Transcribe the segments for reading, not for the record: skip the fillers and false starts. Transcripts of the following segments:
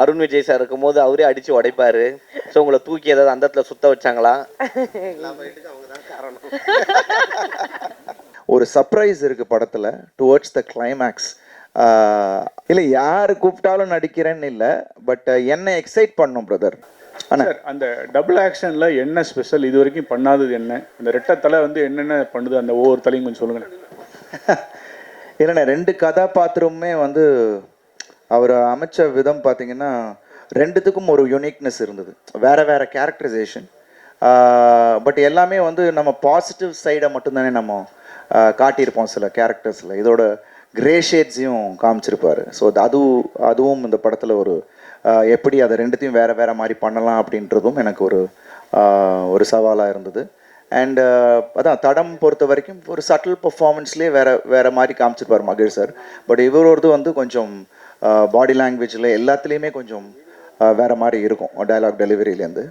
Arun Vijay sir இருக்கும்போது அவரே அடித்து உடைப்பார். ஸோ உங்களை தூக்கி ஏதாவது அந்த இடத்துல சுத்த வச்சாங்களா? அவங்க தான் காரணம். ஒரு சர்ப்ரைஸ் இருக்குது படத்தில் டுவர்ட்ஸ் த கிளைமேக்ஸ். இல்லை யார் கூப்பிட்டாலும் நடிக்கிறேன்னு இல்லை, பட் என்ன எக்ஸைட் பண்ணும் பிரதர். சார் அந்த டபுள் ஆக்ஷனில் என்ன ஸ்பெஷல், இது வரைக்கும் பண்ணாதது என்ன? அந்த ரெட்டை தலை வந்து என்னென்ன பண்ணுது, அந்த ஒவ்வொரு தலையும் கொஞ்சம் சொல்லுங்கள். இல்லைண்ணே, 2 கதாபாத்திரமுமே வந்து அவர் அமைச்ச விதம் பார்த்தீங்கன்னா 2த்துக்கும் ஒரு யூனிக்னஸ் இருந்தது, வேறு வேறு கேரக்டரைசேஷன். பட் எல்லாமே வந்து நம்ம பாசிட்டிவ் சைடை மட்டும்தானே நம்ம காட்டியிருப்போம் சில கேரக்டர்ஸில். இதோட கிரே ஷேட்ஸையும் காமிச்சிருப்பார். ஸோ அதுவும் இந்த படத்தில் ஒரு எப்படி அதை 2த்தையும் வேறு வேறு மாதிரி பண்ணலாம் அப்படின்றதும் எனக்கு ஒரு சவாலாக இருந்தது. அண்ட் அதான் தடம் பொறுத்த வரைக்கும் ஒரு சட்டில் பர்ஃபார்மன்ஸ்லேயே வேறு மாதிரி காமிச்சிருப்பார் மகேஷ் சார். பட் இவரோடது வந்து கொஞ்சம் பாடி லாங்குவேஜில் எல்லாத்துலேயுமே கொஞ்சம் வேறு மாதிரி இருக்கும் டயலாக் டெலிவரியிலேருந்து.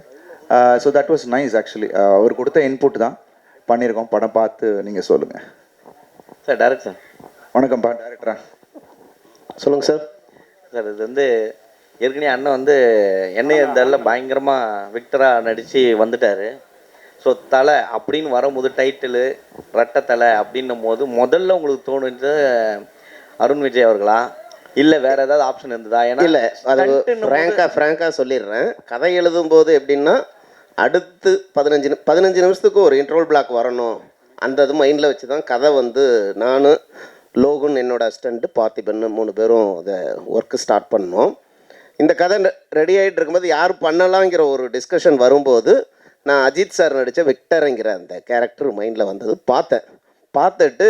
So that was nice actually. அவர் கொடுத்த இன்புட் தான் பண்ணியிருக்கோம். படம் பார்த்து நீங்கள் சொல்லுங்கள் சார். டேரக்ட் சார் வணக்கம்ப்பா. டேரக்டரா சொல்லுங்கள் சார். சார் இது வந்து ஏற்கனவே அண்ணன் வந்து எண்ணெய் இருந்தால பயங்கரமாக விக்டராக நடித்து வந்துட்டார். ஸோ தலை அப்படின்னு வரும்போது டைட்டிலு ரெட்டை தலை அப்படின்னும் போது முதல்ல உங்களுக்கு தோணுச்சு அருண் விஜய் அவர்களா, இல்லை வேறு ஏதாவது ஆப்ஷன் இருந்ததா? ஏன்னா இல்லை, அது ஃப்ராங்காக சொல்லிடுறேன். கதை எழுதும்போது எப்படின்னா அடுத்து 15 நிமிஷத்துக்கு ஒரு இன்ட்ரோல் பிளாக் வரணும், அந்த இது மைண்டில் வச்சு தான் கதை வந்து நான், லோகுன், என்னோட அசிஸ்டண்ட்டு பார்த்திபன் 3 பேரும் அதை ஒர்க்கு ஸ்டார்ட் பண்ணோம். இந்த கதை ரெடி ஆகிட்டு இருக்கும்போது யார் பண்ணலாங்கிற ஒரு டிஸ்கஷன் வரும்போது நான் அஜித் சார் நடித்த விக்டருங்கிற அந்த கேரக்டர் மைண்டில் வந்தது. பார்த்துட்டு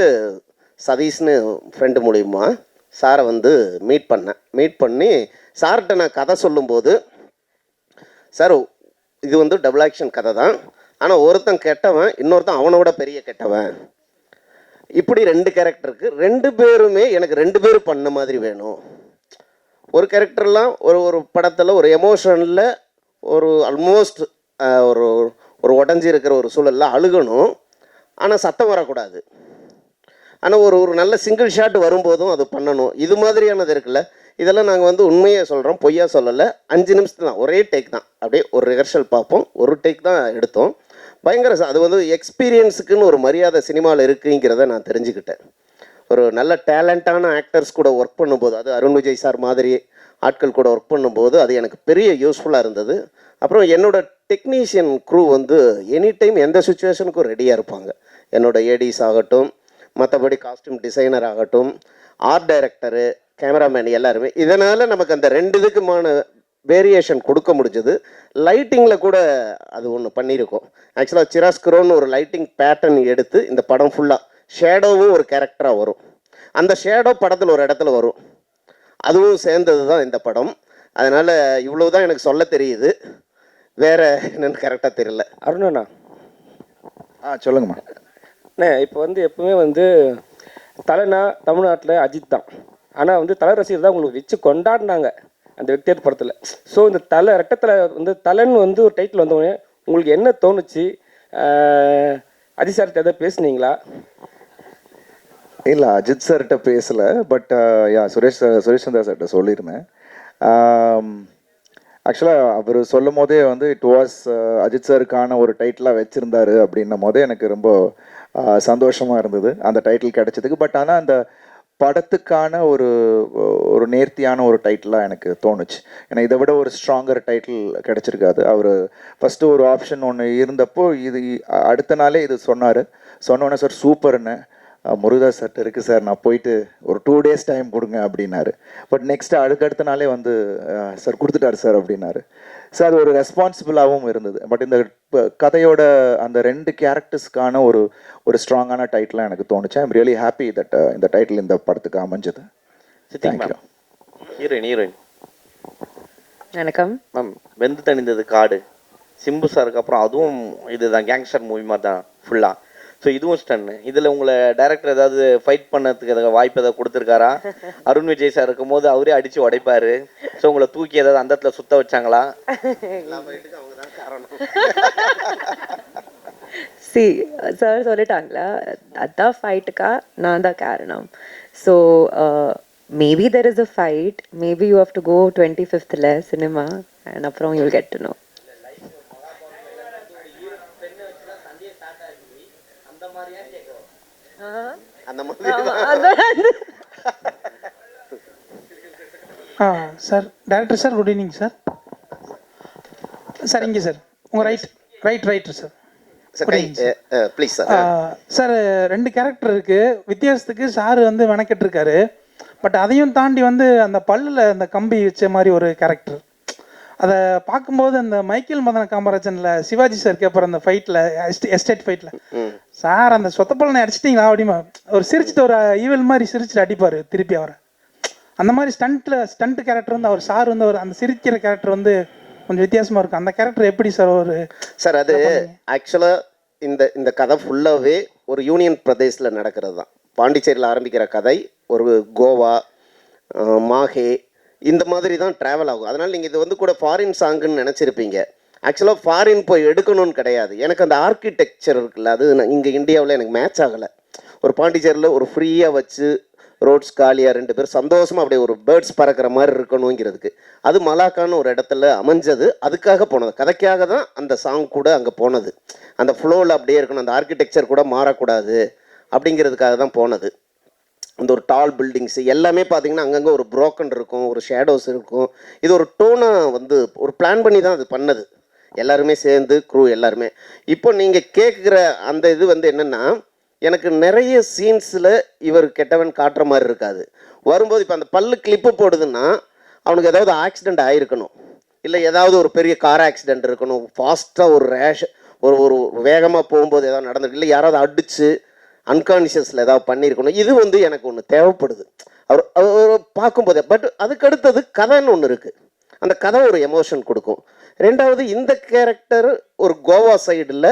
சதீஷ்னு ஃப்ரெண்டு மூலிமா சாரை வந்து மீட் பண்ணி சார்கிட்ட நான் கதை சொல்லும்போது, சார் இது வந்து டபுள் ஆக்ஷன் கதை தான், ஆனால் ஒருத்தன் கெட்டவன், இன்னொருத்தன் அவனோட பெரிய கெட்டவன், இப்படி 2 கேரக்டருக்கு 2 பேருமே எனக்கு 2 பேர் பண்ண மாதிரி வேணும். ஒரு கேரக்டர்லாம் ஒரு படத்தில் ஒரு எமோஷனில் ஒரு ஆல்மோஸ்ட் ஒரு உடஞ்சி இருக்கிற ஒரு சூழலில் அழுகணும், ஆனால் சத்தம் வரக்கூடாது. ஆனால் ஒரு நல்ல சிங்கிள் ஷாட் வரும்போதும் அது பண்ணணும். இது மாதிரியானது இருக்குல்ல, இதெல்லாம் நாங்கள் வந்து உண்மையாக சொல்கிறோம், பொய்யா சொல்லலை. 5 நிமிஷத்து தான், ஒரே டேக் தான், அப்படியே ஒரு ரிஹர்சல் பார்ப்போம், ஒரு டேக் தான் எடுத்தோம். பயங்கர அது வந்து எக்ஸ்பீரியன்ஸுக்குன்னு ஒரு மரியாதை சினிமாவில் இருக்குங்கிறத நான் தெரிஞ்சுக்கிட்டேன். ஒரு நல்ல டேலண்டான ஆக்டர்ஸ் கூட ஒர்க் பண்ணும்போது, அது அருண் விஜய் சார் மாதிரி ஆட்கள் கூட ஒர்க் பண்ணும்போது அது எனக்கு பெரிய யூஸ்ஃபுல்லாக இருந்தது. அப்புறம் என்னோடய டெக்னீஷியன் க்ரூ வந்து எனி டைம் எந்த சுச்சுவேஷனுக்கும் ரெடியாக இருப்பாங்க. என்னோடய ஏடிஸ் ஆகட்டும், மற்றபடி காஸ்டியூம் டிசைனர் ஆகட்டும், ஆர்ட் டைரக்டரு, கேமராமேன் எல்லாருமே. இதனால் நமக்கு அந்த 2 இதுக்குமான வேரியேஷன் கொடுக்க முடிஞ்சது. லைட்டிங்கில் கூட அது ஒன்று பண்ணியிருக்கோம். ஆக்சுவலாக சிராஸ்க்ரோன்னு ஒரு லைட்டிங் பேட்டர்ன் எடுத்து இந்த படம் ஃபுல்லாக ஷேடோவும் ஒரு கேரக்டராக வரும். அந்த ஷேடோ படத்தில் ஒரு இடத்துல வரும், அதுவும் சேர்ந்தது தான் இந்த படம். அதனால் இவ்வளோ தான் எனக்கு சொல்ல தெரியுது, வேறு என்னென்னு கரெக்டாக தெரியல. அருணண்ணா சொல்லுங்கம்மா. அண்ணே, இப்போ வந்து எப்பவுமே வந்து தலைனா தமிழ்நாட்டில் அஜித் தான், ஆனால் வந்து தலை ரசிகர் தான் உங்களுக்கு வச்சு கொண்டாடினாங்க அந்த விக்டர் படத்தில். ஸோ இந்த ரெட்டத்தலை வந்து தலைன்னு வந்து ஒரு டைட்டில் வந்தவொடனே உங்களுக்கு என்ன தோணுச்சு? அஜித் சார்கிட்ட எதாவது பேசுனீங்களா? இல்லை, அஜித் சார்கிட்ட பேசலை, பட் சுரேஷ் சந்திரா சார்கிட்ட சொல்லியிருந்தேன். ஆக்சுவலாக அவர் சொல்லும் போதே வந்து இட் வாஸ் அஜித் சாருக்கான ஒரு டைட்டிலாக வச்சுருந்தாரு அப்படின்னும் போதே எனக்கு ரொம்ப சந்தோஷமாக இருந்தது அந்த டைட்டில் கிடைச்சதுக்கு. பட் ஆனால் அந்த படத்துக்கான ஒரு நேர்த்தியான ஒரு டைட்டிலாக எனக்கு தோணுச்சு. ஏன்னா இதை விட ஒரு ஸ்ட்ராங்கர் டைட்டில் கிடச்சிருக்காது. அவர் ஃபஸ்ட்டு ஒரு ஆப்ஷன் ஒன்று இருந்தப்போ இது அடுத்த நாளே இது சொன்னோன்னே சார் சூப்பர்னு, முருகதாஸ் சார்ட்டு இருக்குது சார், நான் போயிட்டு ஒரு 2 days டைம் கொடுங்க அப்படின்னாரு. பட் நெக்ஸ்ட்டு அடுத்த நாளே வந்து சார் கொடுத்துட்டாரு சார் அப்படின்னாரு. ஸோ அது ஒரு ரெஸ்பான்சிபிளாகவும் இருந்தது. பட் இந்த கதையோட அந்த 2 கேரக்டர்ஸ்க்கான ஒரு ஸ்ட்ராங்கான டைட்டிலாக எனக்கு தோணுச்சு. ஐம் ரியலி ஹாப்பி தட் இந்த டைட்டில் இந்த படத்துக்கு அமைஞ்சது. தேங்க்யூ. ஹீரோயின் வணக்கம் மேம். வெந்து தணிந்தது காடு சிம்பு சாருக்கு அப்புறம் அதுவும் இதுதான் கேங்ஸ்டர் மூவி மாதிரி தான் ஃபுல்லாக. ஸோ இதுவும் ஸ்டன்னு. இதில் உங்களை டைரக்டர் ஏதாவது ஃபைட் பண்ணதுக்கு ஏதாவது வாய்ப்பு ஏதாவது கொடுத்துருக்காரா? அருண் விஜய் சார் இருக்கும்போது அவரே அடித்து உடைப்பார். ஸோ உங்களை தூக்கி ஏதாவது அந்த இடத்துல சுத்த வச்சாங்களா? அவங்க தான் காரணம். சார் சொல்லிட்டாங்களா, அதான் ஃபைட்டுக்கா நான் தான் காரணம். So Maybe there is a fight. Maybe you have to go 25th cinema, and aprom you'll get to know. அந்த மாதிரி sir director sir, good evening sir. Sir இங்கே சார் உங்கள் writer sir. Please sir. Sir 2 character இருக்குது. வித்தியாசத்துக்கு sir வந்து மெனக்கெட்டிருக்காரு. But அதையும் தாண்டி வந்து அந்த பல்லில் அந்த கம்பி வச்ச மாதிரி ஒரு கேரக்டர், அதை பார்க்கும்போது அந்த மைக்கேல் மதன காமராஜனில் சிவாஜி சார் கேட்பார் அந்த ஃபைட்டில், எஸ்டேட் ஃபைட்டில், சார் அந்த சொத்த பல்லனை அடிச்சிட்டிங்களா அப்படிமா ஒரு சிரிச்சிட்டு ஒரு ஈவல் மாதிரி சிரிச்சிட்டு அடிப்பார் திருப்பி அவரை. அந்த மாதிரி ஸ்டண்ட் கேரக்டர் வந்து அவர் சார் வந்து அந்த சிரிக்கிற கேரக்டர் வந்து கொஞ்சம் வித்தியாசமாக இருக்கும். அந்த கேரக்டர் எப்படி சார் சார் அது ஆக்சுவலாக இந்த கதை ஃபுல்லாகவே ஒரு யூனியன் பிரதேசில் நடக்கிறது தான். பாண்டிச்சேரியில் ஆரம்பிக்கிற கதை ஒரு கோவா, மாஹே இந்த மாதிரி தான் ட்ராவல் ஆகும். அதனால் நீங்கள் இது வந்து கூட ஃபாரின் சாங்குன்னு நினச்சிருப்பீங்க. ஆக்சுவலாக ஃபாரின் போய் எடுக்கணும்னு கிடையாது. எனக்கு அந்த ஆர்கிடெக்சர் இருக்குல்ல, அது இங்கே இந்தியாவில் எனக்கு மேட்ச் ஆகலை. ஒரு பாண்டிச்சேரியில் ஒரு ஃப்ரீயாக வச்சு ரோட்ஸ் காலியாக 2 பேர் சந்தோஷமாக அப்படியே ஒரு பேர்ட்ஸ் பறக்கிற மாதிரி இருக்கணுங்கிறதுக்கு அது மலாக்கான்னு ஒரு இடத்துல அமைஞ்சது. அதுக்காக போனது, கதைக்காக தான் அந்த சாங் கூட அங்கே போனது. அந்த ஃப்ளோவில் அப்படியே இருக்கணும், அந்த ஆர்கிடெக்சர் கூட மாறக்கூடாது அப்படிங்கிறதுக்காக தான் போனது. அந்த ஒரு டால் பில்டிங்ஸு எல்லாமே பார்த்தீங்கன்னா அங்கங்கே ஒரு ப்ரோக்கன் இருக்கும், ஒரு ஷேடோஸ் இருக்கும். இது ஒரு டோனாக வந்து ஒரு பிளான் பண்ணி தான் அது பண்ணது, எல்லாருமே சேர்ந்து க்ரூ எல்லாருமே. இப்போ நீங்கள் கேட்குற அந்த இது வந்து என்னென்னா, எனக்கு நிறைய சீன்ஸில் இவர் கெட்டவன் காட்டுற மாதிரி இருக்காது. வரும்போது இப்போ அந்த பல்லு கிளிப்பு போடுதுன்னா அவனுக்கு ஏதாவது ஆக்சிடெண்ட் ஆகிருக்கணும், இல்லை ஏதாவது ஒரு பெரிய கார் ஆக்சிடெண்ட் இருக்கணும், ஃபாஸ்ட்டாக ஒரு ஒரு வேகமாக போகும்போது ஏதாவது நடந்துருக்கு, இல்லை யாராவது அடித்து அன்கான்ஷியஸில் ஏதாவது பண்ணியிருக்கணும். இது வந்து எனக்கு ஒன்று தேவைப்படுது அவர் பார்க்கும்போதே. பட் அதுக்கு அடுத்தது கதைன்னு ஒன்று இருக்குது, அந்த கதை ஒரு எமோஷன் கொடுக்கும். 2வது இந்த கேரக்டர் ஒரு கோவா சைடில்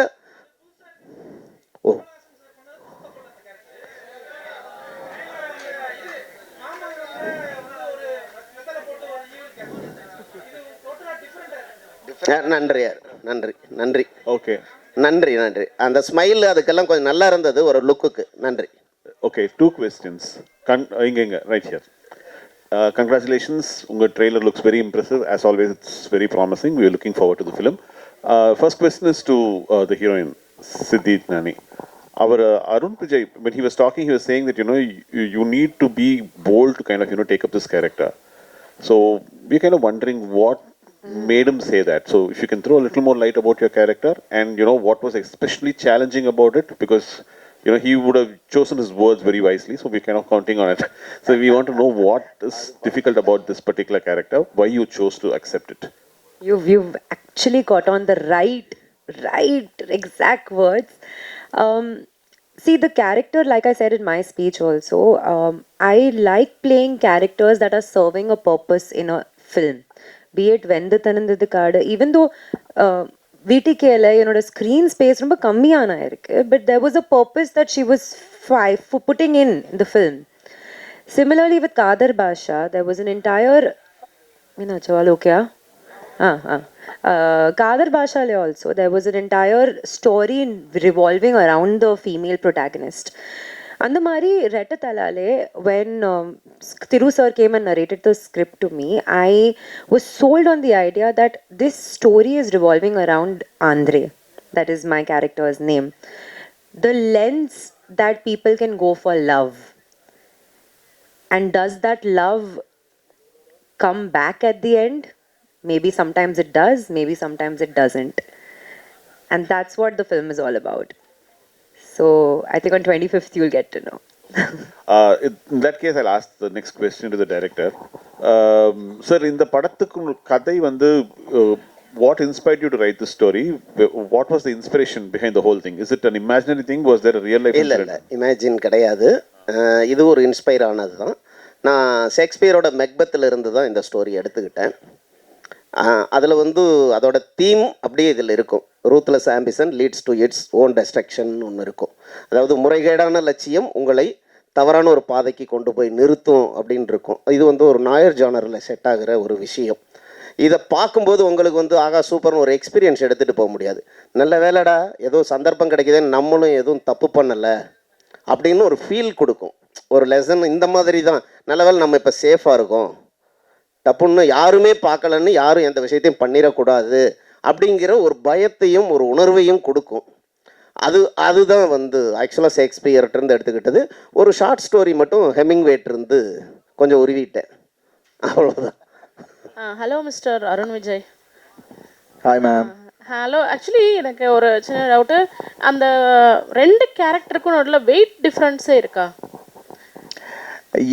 நன்றி நன்றி நன்றி ஓகே நன்றி நன்றி. அந்த ஸ்மைல் அதுக்கெல்லாம் கொஞ்சம் நல்லா இருந்தது ஒரு லுக்குக்கு. நன்றி. Okay, 2 questions. இங்க ரைட் ஹியர். Congratulations, உங்கள் trailer looks very impressive. As always, it's very promising. We are looking forward to the film. First question is to the heroine, Siddhi Nani. Our Arun Vijay, when he was talking, he was saying that, you need to be bold to kind of, take up this character. So we're kind of wondering what made him say that. So if you can throw a little more light about your character and, what was especially challenging about it, because, he would have chosen his words very wisely, so we're kind of counting on it. So we want to know what is difficult about this particular character, why you chose to accept it. You've actually got on the right exact words. See, the character, like I said in my speech also, I like playing characters that are serving a purpose in a film. Be it Vendu Thanandadu Kaadu, even though VTKல என்னோட screen space ரொம்ப கம்மியான இருக்கு, but there was a purpose that she was putting in the film. Similarly with Kadar Basha, there was an entire Kadar Basha also, there was an entire story revolving around the female protagonist. அந்த மாதிரி ரெட்டத்தலாலே when Thiru sir came and narrated the script to me, I was sold on the idea that this story is revolving around Andre. That is my character's name. The lens that people can go for love. And does that love come back at the end? Maybe sometimes it does, maybe sometimes it doesn't. And that's what the film is all about. So I think on 25th you'll get to know. In that case, I'll ask the next question to the director. Sir, in the படத்துக்கு கதை வந்து what inspired you to write this story? What was the inspiration behind the whole thing? Is it an imaginary thing? Was there a real life incident? இல்லை imagine கிடையாது. இது ஒரு inspire ஆனது தான். நான் ஷேக்ஸ்பியரோட மெக்பத்தில் இருந்து தான் இந்த ஸ்டோரி எடுத்துக்கிட்டேன். அதில் வந்து அதோட தீம் அப்படியே இதில் இருக்கும். Ruthless ambition leads to its own destruction ஒன்று இருக்கும். அதாவது முறைகேடான லட்சியம் உங்களை தவறான ஒரு பாதைக்கு கொண்டு போய் நிறுத்தும் அப்படின்னு இருக்கும். இது வந்து ஒரு நாயர் ஜானரில் செட் ஆகிற ஒரு விஷயம். இதை பார்க்கும்போது உங்களுக்கு வந்து ஆகா சூப்பர்னு ஒரு எக்ஸ்பீரியன்ஸ் எடுத்துகிட்டு போக முடியாது. நல்ல வேலைடா ஏதோ சந்தர்ப்பம் கிடைக்குதுன்னு நம்மளும் எதுவும் தப்பு பண்ணலை அப்படின்னு ஒரு ஃபீல் கொடுக்கும். ஒரு லெசன் இந்த மாதிரி தான். நல்லவேளை நம்ம இப்போ சேஃபாக இருக்கோம், தப்புன்னு யாருமே பார்க்கலன்னு யாரும் எந்த விஷயத்தையும் பண்ணிடக்கூடாது அப்படிங்கிற ஒரு பயத்தையும் ஒரு உணர்வையும் கொடுக்கும். அதுதான் வந்து ஆக்சுவலாக ஷேக்ஸ்பியர்கிட்டருந்து எடுத்துக்கிட்டது. ஒரு ஷார்ட் ஸ்டோரி மட்டும் ஹெமிங்வேட்டிருந்து கொஞ்சம் உருவிட்டேன், அவ்வளோதான். Hello mister Arun Vijay. Hi ma'am. Hello, actually எனக்கு ஒரு சின்ன டவுட்டு. அந்த 2 கேரக்டருக்கும் நடுவில் வெயிட் டிஃப்ரென்ஸே இருக்கா?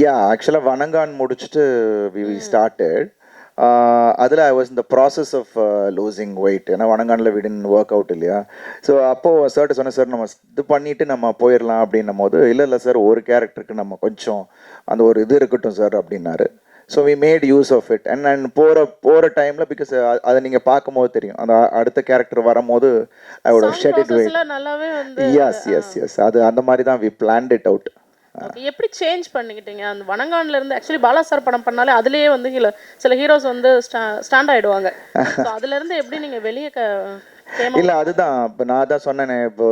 யா, ஆக்சுவலாக வணங்கான் முடிச்சுட்டு வி ஸ்டார்டட். அதில் ஐ வாஸ் இந்த ப்ராசஸ் ஆஃப் லூசிங் வெயிட். ஏன்னா வணங்கானில் விடின் ஒர்க் அவுட் இல்லையா. ஸோ அப்போது சார்ட்டு சொன்னேன், சார் நம்ம இது பண்ணிவிட்டு நம்ம போயிடலாம் அப்படின்னும் போது, இல்லை சார் ஒரு கேரக்டருக்கு நம்ம கொஞ்சம் அந்த ஒரு இது இருக்கட்டும் சார் அப்படின்னாரு. So we made use of it. And போகிற டைமில் பிகாஸ் அதை நீங்கள் பார்க்கும்போது தெரியும், அந்த அடுத்த கேரக்டர் வரும்போது I would have shed it weight. நல்லாவே வந்து எஸ் அது அந்த மாதிரி தான் வி பிளான்ட் இட் அவுட். எப்படி சேஞ்ச் பண்ணிக்கிட்டீங்க அந்த வணங்கான்ல இருந்து? ஆக்சுவலி பாலா சார் படம் பண்ணாலே அதுலயே வந்து சில ஹீரோஸ் வந்து ஸ்டாண்ட் ஆயிடுவாங்க. அதுல இருந்து எப்படி நீங்க வெளியே இல்லை அதுதான் இப்போ நான் தான் சொன்னேனே, இப்போ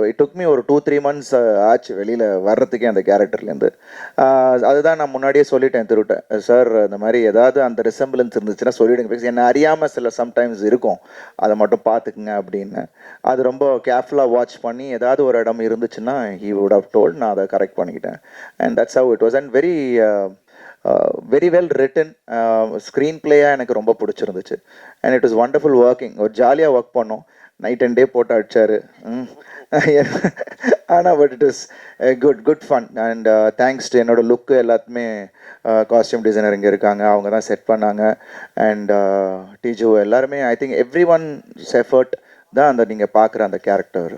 இட் டுக் மீ ஒரு 2-3 months ஆச்சு வெளியில் வர்றதுக்கே அந்த கேரக்டர்லேருந்து. அதுதான் நான் முன்னாடியே சொல்லிட்டேன் திருவிட்டேன், சார் இந்த மாதிரி ஏதாவது அந்த ரிசம்பிளன்ஸ் இருந்துச்சுன்னா சொல்லிவிடுங்க, பிகாஸ் என்னை அறியாமல் சில சம்டைம்ஸ் இருக்கும், அதை மட்டும் பார்த்துக்குங்க அப்படின்னு. அது ரொம்ப கேர்ஃபுல்லாக வாட்ச் பண்ணி ஏதாவது ஒரு இடம் இருந்துச்சுன்னா ஹி வுட் ஹவ் டோல்ட், நான் அதை கரெக்ட் பண்ணிக்கிட்டேன். And that's how it was. And very well written screen பிளேயாக எனக்கு ரொம்ப பிடிச்சிருந்துச்சு. And it was wonderful working. ஒரு ஜாலியாக ஒர்க் பண்ணோம், நைட் அண்ட் டே போட்டு அடிச்சாரு. ஆனால் but it is good fun. And thanks to என்னோட லுக்கு எல்லாத்துமே காஸ்டியூம் டிசைனர் இங்கே இருக்காங்க, அவங்க தான் செட் பண்ணாங்க. அண்ட் டிஜு எல்லாருமே I think every once effort தான் அந்த நீங்கள் பார்க்குற அந்த கேரக்டர்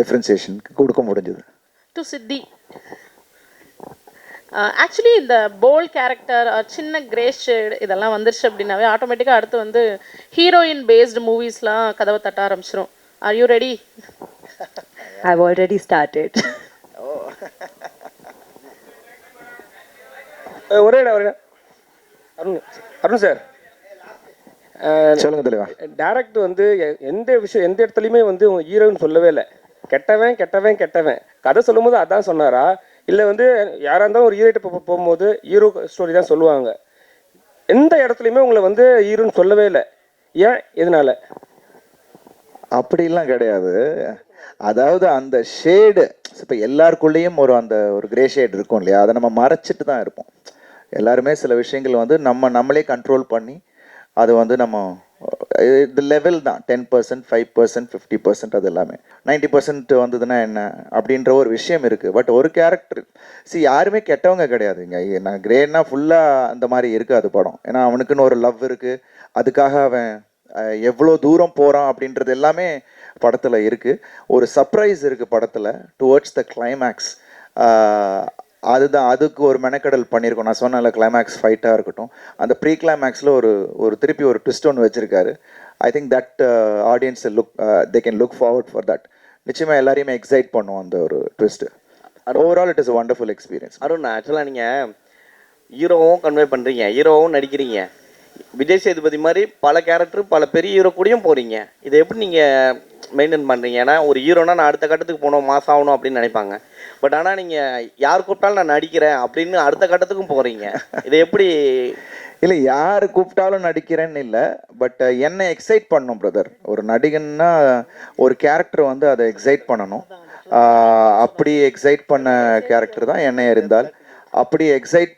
டிஃப்ரென்சியேஷன் கொடுக்க முடிஞ்சது. டு சித்தி ஆக்சுவலி இந்த போல்ட் கேரக்டர் சின்ன கிரே ஷேட் இதெல்லாம் வந்துருச்சு அப்படின்னாவே ஆட்டோமேட்டிக்காக அடுத்து வந்து ஹீரோயின் பேஸ்டு மூவிஸ்லாம் கதவை தட்ட ஆரம்பிச்சிடும். Are you ready? I've already started. ஒரே அருண் சார் சொல்லுங்க தெளிவா. டேரக்ட் வந்து எந்த இடத்துலையுமே வந்து ஹீரோன்னு சொல்லவே இல்லை. கெட்டவன் கதை சொல்லும்போது அதான் சொன்னாரா, இல்லை வந்து யாராக இருந்தாலும் ஒரு ஹீரோட்ட போகும்போது ஹீரோ ஸ்டோரி தான் சொல்லுவாங்க. எந்த இடத்துலையுமே உங்களை வந்து ஹீரோன்னு சொல்லவே இல்லை. ஏன், எதனால? அப்படிலாம் கிடையாது. அதாவது அந்த ஷேடு இப்போ எல்லாருக்குள்ளேயும் ஒரு கிரே ஷேட் இருக்கும் இல்லையா, அதை நம்ம மறைச்சிட்டு தான் இருப்போம். எல்லாருமே சில விஷயங்கள் வந்து நம்மளே கண்ட்ரோல் பண்ணி அது வந்து நம்ம இந்த லெவல் தான் 10%, 5%, 50%, அது எல்லாமே 90% வந்ததுன்னா என்ன அப்படின்ற ஒரு விஷயம் இருக்குது. பட் ஒரு கேரக்டர் யாருமே கெட்டவங்க கிடையாதுங்க. நான் கிரேட்னா ஃபுல்லாக அந்த மாதிரி இருக்காது படம். ஏன்னா அவனுக்குன்னு ஒரு லவ் இருக்குது, அதுக்காக அவன் எவ்வளோ தூரம் போகிறான் அப்படின்றது எல்லாமே படத்தில் இருக்குது. ஒரு சர்ப்ரைஸ் இருக்குது படத்தில் டுவர்ட்ஸ் த கிளைமேக்ஸ். அதுக்கு ஒரு மெனக்கடல் பண்ணியிருக்கோம். நான் சொன்னேன்ல, கிளைமேக்ஸ் ஃபைட்டாக இருக்கட்டும், அந்த ப்ரீ கிளைமேக்ஸில் ஒரு திருப்பி ஒரு ட்விஸ்ட் ஒன்று வச்சுருக்காரு. I think that audience they can look forward for that. நிச்சயமாக எல்லாரையுமே எக்ஸைட் பண்ணுவோம் அந்த ஒரு twist. Overall it is a wonderful experience. Arun, ஆக்சுவலாக நீங்கள் ஹீரோவும் கன்வே பண்ணுறீங்க, ஹீரோவும் நடிக்கிறீங்க, விஜய் சேதுபதி மாதிரி பல கேரக்டர் பல பெரிய ஹீரோ கூடயும் போகிறீங்க. இதை எப்படி நீங்கள் மெயின்டைன் பண்ணுறீங்க? ஏன்னா ஒரு ஹீரோனா நான் அடுத்த கட்டத்துக்கு போகணும், மாஸ் ஆகணும் அப்படின்னு நினைப்பாங்க. பட் ஆனால் நீங்கள் யார் கூப்பிட்டாலும் நான் நடிக்கிறேன் அப்படின்னு அடுத்த கட்டத்துக்கும் போகிறீங்க. இதை எப்படி? இல்லை, யார் கூப்பிட்டாலும் நடிக்கிறேன்னு இல்லை, பட் என்னை எக்ஸைட் பண்ணணும் பிரதர். ஒரு நடிகன்னா ஒரு கேரக்டர் வந்து அதை எக்ஸைட் பண்ணணும். அப்படி எக்ஸைட் பண்ண கேரக்டர் தான் என்னை இருந்தால். அப்படி எக்ஸைட்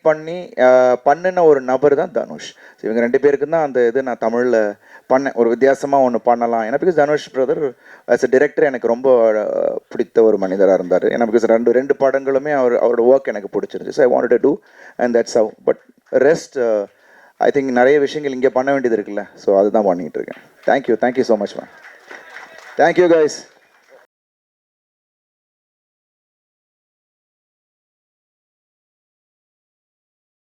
பண்ணின ஒரு நபர் தான் தனுஷ். இவங்க 2 பேருக்கு தான் அந்த இது நான் தமிழில் பண்ணேன். ஒரு வித்தியாசமாக ஒன்று பண்ணலாம். ஏன்னா because Dhanush brother as a director எனக்கு ரொம்ப பிடித்த ஒரு மனிதராக இருந்தார். ஏன்னா பிகாஸ் ரெண்டு படங்களுமே அவரோட ஒர்க் எனக்கு பிடிச்சிருந்துச்சு. So I wanted to do and that's how. But rest I think நிறைய விஷயங்கள் இங்கே பண்ண வேண்டியது இருக்குல்ல, ஸோ அதுதான் பண்ணிகிட்டு இருக்கேன். Thank you so much ma'am. Thank you guys.